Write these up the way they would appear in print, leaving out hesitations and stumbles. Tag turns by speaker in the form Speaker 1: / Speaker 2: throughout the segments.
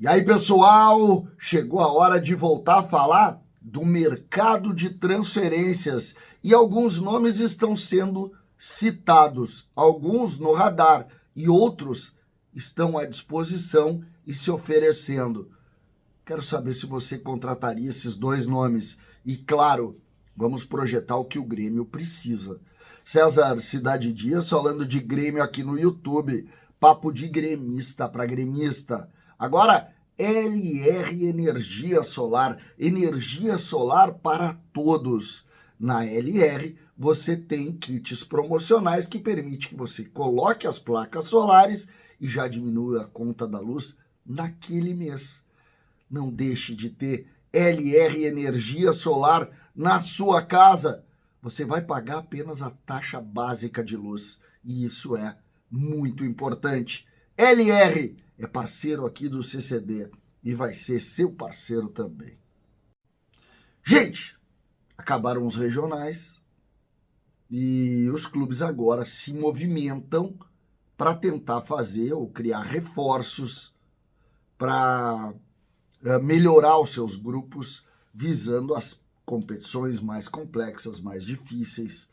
Speaker 1: E aí, pessoal, chegou a hora de voltar a falar do mercado de transferências e alguns nomes estão sendo citados, alguns no radar e outros estão à disposição e se oferecendo. Quero saber se você contrataria esses dois nomes e, claro, vamos projetar o que o Grêmio precisa. César Cidade Dias falando de Grêmio aqui no YouTube, papo de gremista para gremista. Agora, LR Energia solar para todos. Na LR, você tem kits promocionais que permite que você coloque as placas solares e já diminua a conta da luz naquele mês. Não deixe de ter LR Energia Solar na sua casa. Você vai pagar apenas a taxa básica de luz. E isso é muito importante. LR é parceiro aqui do CCD e vai ser seu parceiro também. Gente, acabaram os regionais e os clubes agora se movimentam para tentar fazer ou criar reforços para melhorar os seus grupos visando as competições mais complexas, mais difíceis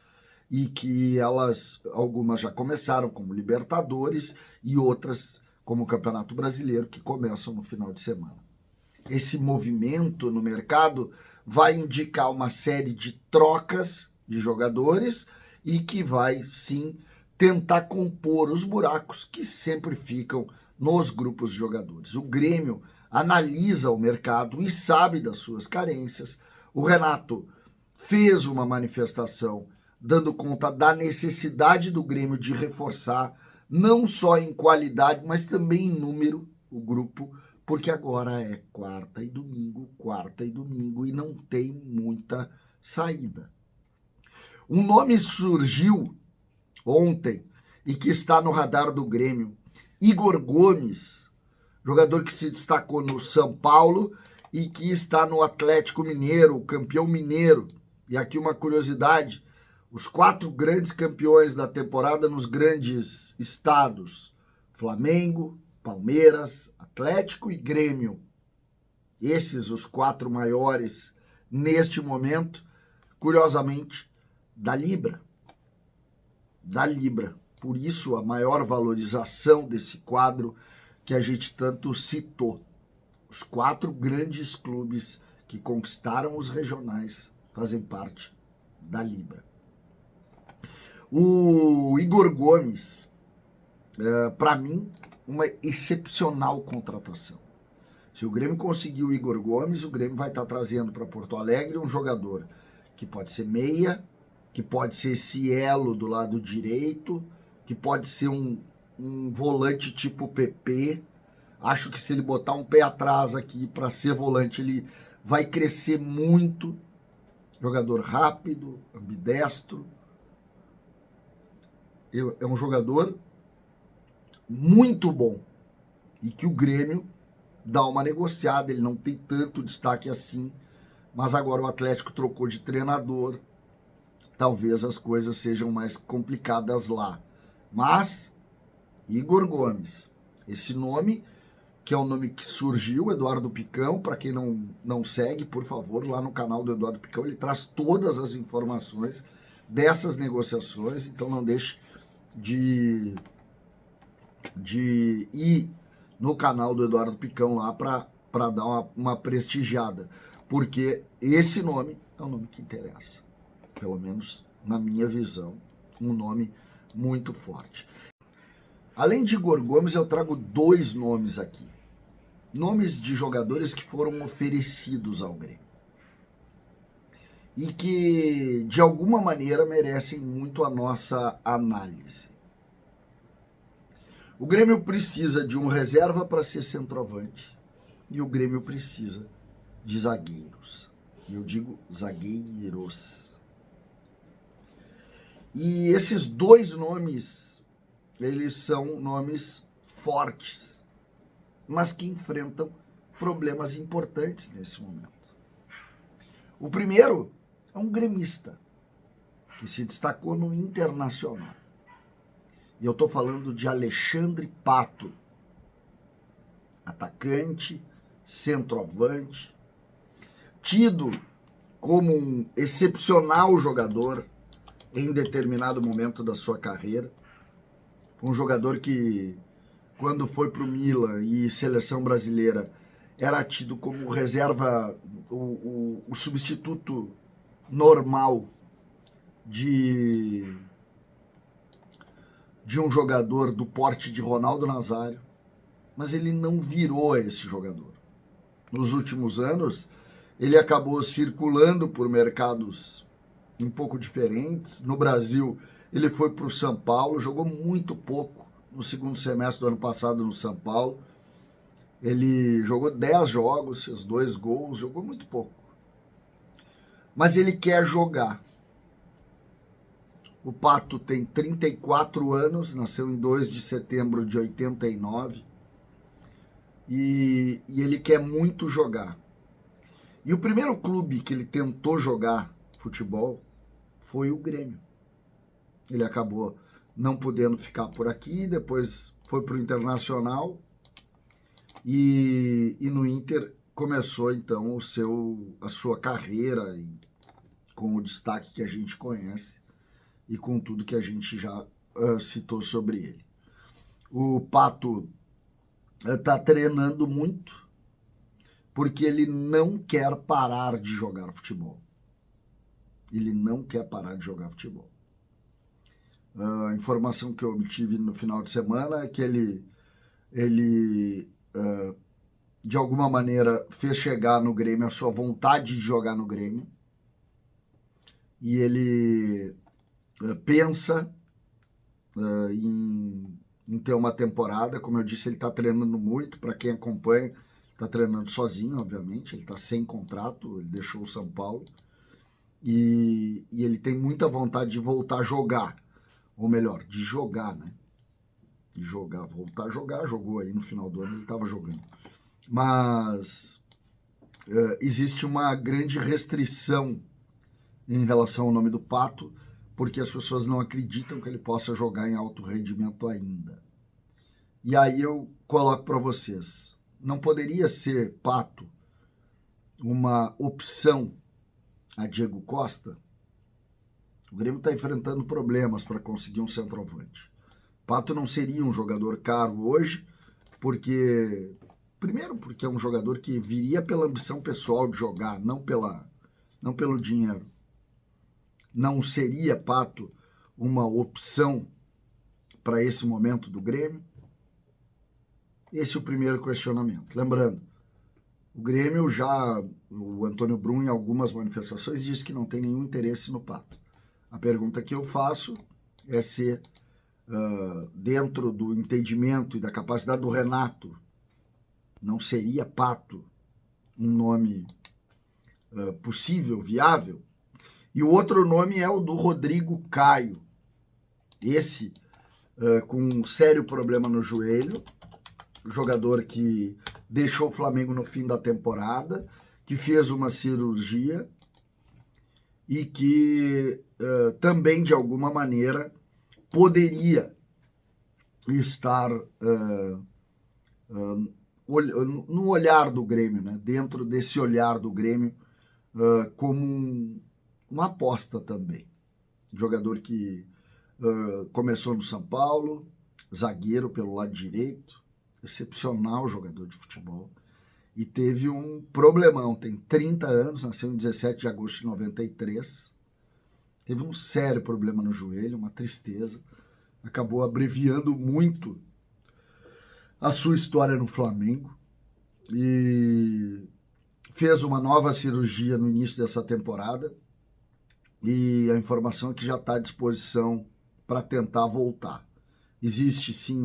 Speaker 1: e que algumas já começaram como Libertadores e outras como o Campeonato Brasileiro que começam no final de semana. Esse movimento no mercado vai indicar uma série de trocas de jogadores e que vai sim tentar compor os buracos que sempre ficam nos grupos de jogadores. O Grêmio analisa o mercado e sabe das suas carências. O Renato fez uma manifestação dando conta da necessidade do Grêmio de reforçar, não só em qualidade, mas também em número, o grupo, porque agora é quarta e domingo, e não tem muita saída. Um nome surgiu ontem e que está no radar do Grêmio, Igor Gomes, jogador que se destacou no São Paulo e que está no Atlético Mineiro, o campeão mineiro. E aqui uma curiosidade, os 4 grandes campeões da temporada nos grandes estados, Flamengo, Palmeiras, Atlético e Grêmio. Esses os 4 maiores neste momento, curiosamente, da Libra. Por isso a maior valorização desse quadro que a gente tanto citou. Os 4 grandes clubes que conquistaram os regionais fazem parte da Libra. O Igor Gomes, para mim, uma excepcional contratação. Se o Grêmio conseguir o Igor Gomes, o Grêmio vai estar trazendo para Porto Alegre um jogador que pode ser meia, que pode ser esse elo do lado direito, que pode ser um volante tipo PP. Acho que se ele botar um pé atrás aqui para ser volante, ele vai crescer muito. Jogador rápido, ambidestro. É um jogador muito bom e que o Grêmio dá uma negociada. Ele não tem tanto destaque assim, mas agora o Atlético trocou de treinador. Talvez as coisas sejam mais complicadas lá. Mas Igor Gomes, esse nome, que é um nome que surgiu, Eduardo Picão, para quem não segue, por favor, lá no canal do Eduardo Picão, ele traz todas as informações dessas negociações, então não deixe de ir no canal do Eduardo Picão lá para dar uma prestigiada, porque esse nome é um nome que interessa, pelo menos na minha visão, um nome muito forte. Além de Igor Gomes, eu trago 2 nomes aqui. Nomes de jogadores que foram oferecidos ao Grêmio e que, de alguma maneira, merecem muito a nossa análise. O Grêmio precisa de um reserva para ser centroavante e o Grêmio precisa de zagueiros. E eu digo zagueiros. E esses 2 nomes, eles são nomes fortes, mas que enfrentam problemas importantes nesse momento. O primeiro é um gremista, que se destacou no Internacional. E eu estou falando de Alexandre Pato. atacante, centroavante, tido como um excepcional jogador em determinado momento da sua carreira. Um jogador que, quando foi para o Milan e seleção brasileira, era tido como reserva, o substituto normal de um jogador do porte de Ronaldo Nazário, mas ele não virou esse jogador. Nos últimos anos, ele acabou circulando por mercados um pouco diferentes. No Brasil, ele foi para o São Paulo, jogou muito pouco no segundo semestre do ano passado no São Paulo. Ele jogou 10 jogos, fez 2 gols, jogou muito pouco. Mas ele quer jogar. O Pato tem 34 anos, nasceu em 2 de setembro de 89 e ele quer muito jogar. E o primeiro clube que ele tentou jogar futebol foi o Grêmio. Ele acabou não podendo ficar por aqui, depois foi para o Internacional e no Inter começou então a sua carreira com o destaque que a gente conhece e com tudo que a gente já citou sobre ele. O Pato está treinando muito porque ele não quer parar de jogar futebol. Ele não quer parar de jogar futebol. A informação que eu obtive no final de semana é que ele de alguma maneira fez chegar no Grêmio a sua vontade de jogar no Grêmio e ele pensa em ter uma temporada. Como eu disse, ele está treinando muito. Para quem acompanha, está treinando sozinho, obviamente. Ele está sem contrato, ele deixou o São Paulo. E ele tem muita vontade de voltar a jogar. Ou melhor, de jogar, né? De jogar, voltar a jogar. Jogou aí no final do ano, ele estava jogando. Mas existe uma grande restrição em relação ao nome do Pato, porque as pessoas não acreditam que ele possa jogar em alto rendimento ainda. E aí eu coloco para vocês, não poderia ser Pato uma opção a Diego Costa? O Grêmio está enfrentando problemas para conseguir um centroavante. Pato não seria um jogador caro hoje, primeiro porque é um jogador que viria pela ambição pessoal de jogar, não pelo dinheiro. Não seria Pato uma opção para esse momento do Grêmio? Esse é o primeiro questionamento. Lembrando, o Grêmio o Antônio Brum, em algumas manifestações, disse que não tem nenhum interesse no Pato. A pergunta que eu faço é se, dentro do entendimento e da capacidade do Renato, não seria Pato um nome possível, viável? E o outro nome é o do Rodrigo Caio. Esse com um sério problema no joelho, jogador que deixou o Flamengo no fim da temporada, que fez uma cirurgia e que também, de alguma maneira, poderia estar no olhar do Grêmio, né? Dentro desse olhar do Grêmio, como uma aposta também. Jogador que começou no São Paulo, zagueiro pelo lado direito, excepcional jogador de futebol, e teve um problemão, tem 30 anos, nasceu em 17 de agosto de 93, teve um sério problema no joelho, uma tristeza, acabou abreviando muito a sua história no Flamengo, e fez uma nova cirurgia no início dessa temporada, e a informação é que já está à disposição para tentar voltar. Existe sim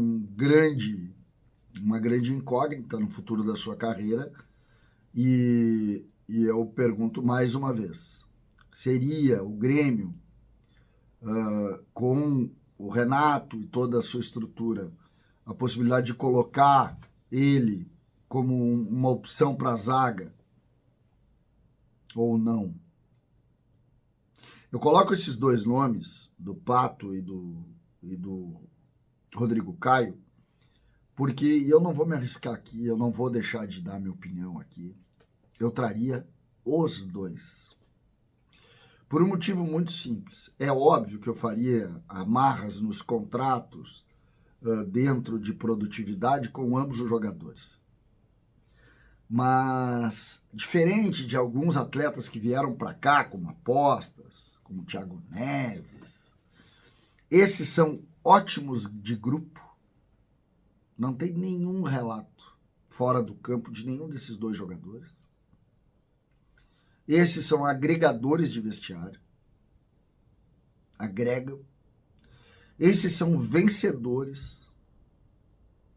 Speaker 1: uma grande incógnita no futuro da sua carreira e eu pergunto mais uma vez, seria o Grêmio, com o Renato e toda a sua estrutura, a possibilidade de colocar ele como uma opção para a zaga ou não? Eu coloco esses dois nomes, do Pato e do Rodrigo Caio, porque eu não vou me arriscar aqui, eu não vou deixar de dar minha opinião aqui. Eu traria os dois. Por um motivo muito simples. É óbvio que eu faria amarras nos contratos dentro de produtividade com ambos os jogadores. Mas, diferente de alguns atletas que vieram para cá como apostas, como o Thiago Neves, esses são ótimos de grupo. Não tem nenhum relato fora do campo de nenhum desses dois jogadores. Esses são agregadores de vestiário. Agregam. Esses são vencedores.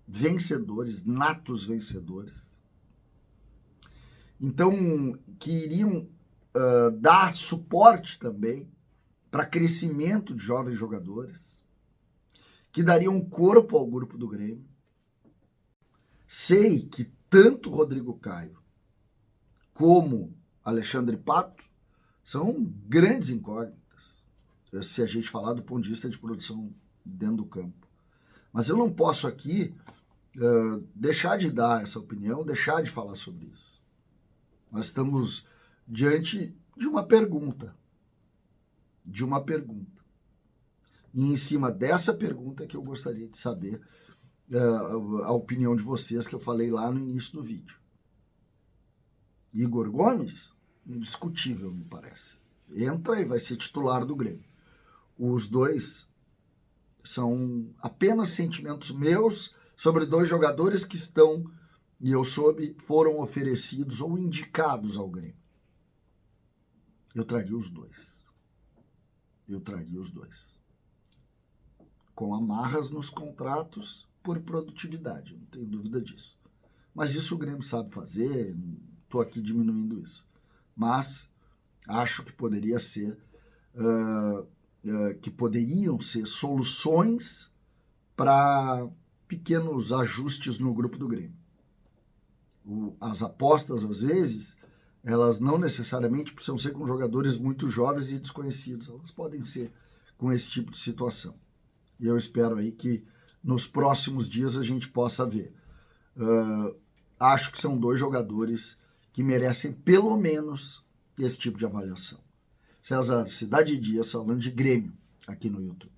Speaker 1: Vencedores, natos vencedores. Então, que iriam dar suporte também para crescimento de jovens jogadores, que dariam corpo ao grupo do Grêmio. Sei que tanto Rodrigo Caio como Alexandre Pato são grandes incógnitas, se a gente falar do ponto de vista de produção dentro do campo. Mas eu não posso aqui deixar de dar essa opinião, deixar de falar sobre isso. Nós estamos diante de uma pergunta. E em cima dessa pergunta que eu gostaria de saber a opinião de vocês que eu falei lá no início do vídeo. Igor Gomes, indiscutível, me parece. Entra e vai ser titular do Grêmio. Os dois são apenas sentimentos meus sobre dois jogadores que estão, e eu soube, foram oferecidos ou indicados ao Grêmio. Eu traria os dois. Com amarras nos contratos por produtividade, não tenho dúvida disso. Mas isso o Grêmio sabe fazer, estou aqui diminuindo isso. Mas acho que poderia ser, que poderiam ser soluções para pequenos ajustes no grupo do Grêmio. As apostas, às vezes, elas não necessariamente precisam ser com jogadores muito jovens e desconhecidos. Elas podem ser com esse tipo de situação. E eu espero aí que nos próximos dias a gente possa ver. Acho que são dois jogadores que merecem pelo menos esse tipo de avaliação. César Cidade Dias falando de Grêmio aqui no YouTube.